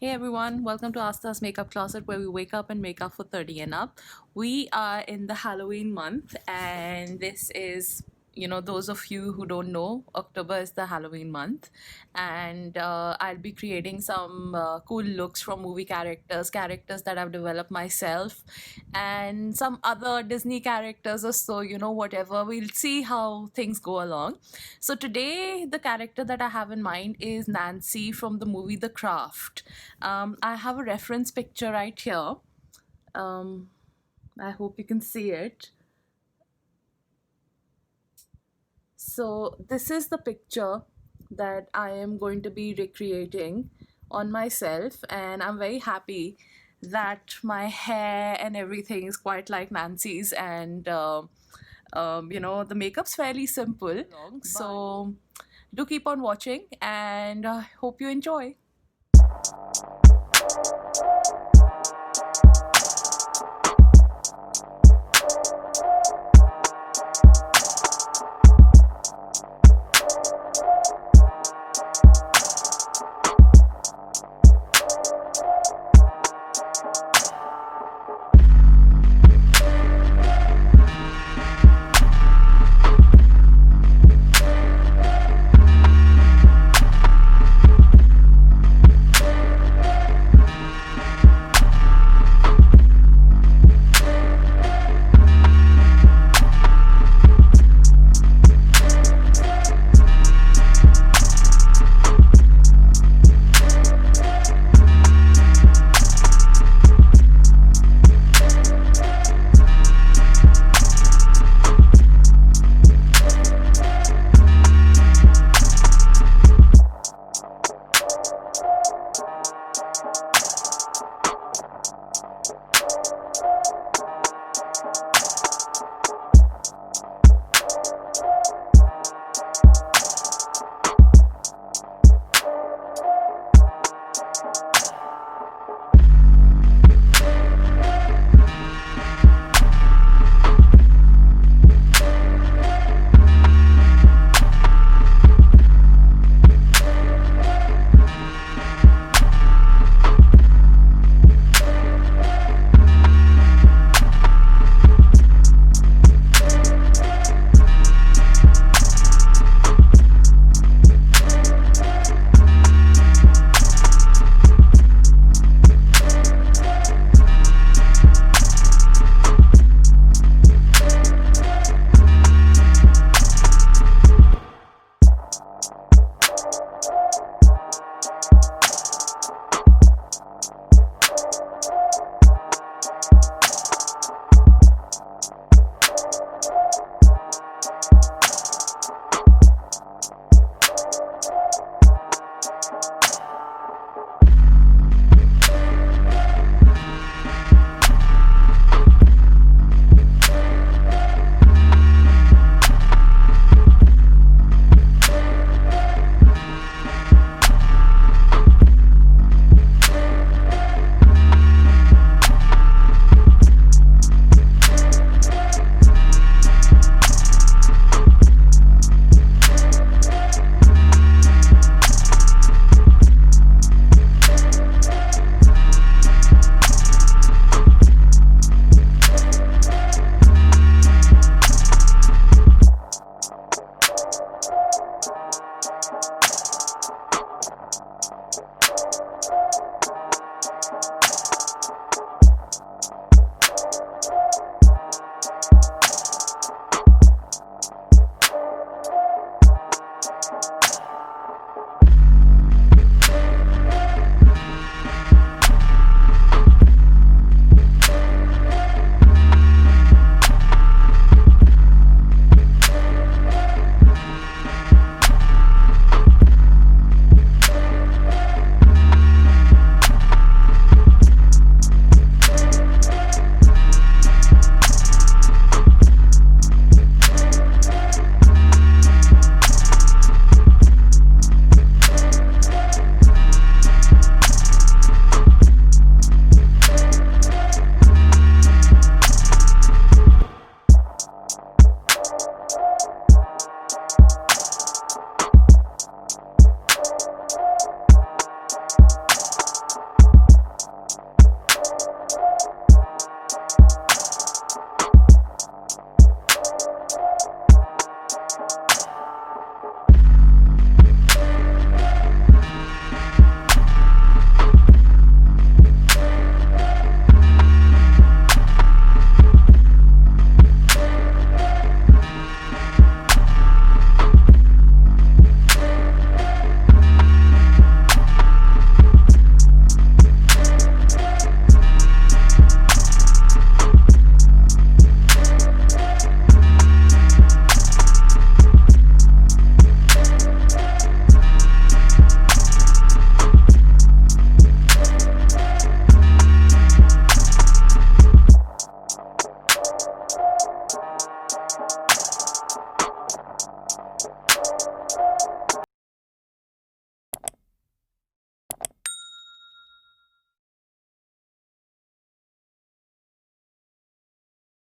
Hey everyone, welcome to Aastha's Makeup Closet where we wake up and make up for 30 and up. We are in the Halloween month, and this is, those of you who don't know, October is the Halloween month. And I'll be creating some cool looks from movie characters that I've developed myself, and some other Disney characters or so, whatever. We'll see how things go along. So today, the character that I have in mind is Nancy from the movie The Craft. I have a reference picture right here. Um, I hope you can see it. So, this is the picture that I am going to be recreating on myself, and I'm very happy that my hair and everything is quite like Nancy's, and the makeup's fairly simple. So, do keep on watching, and I hope you enjoy.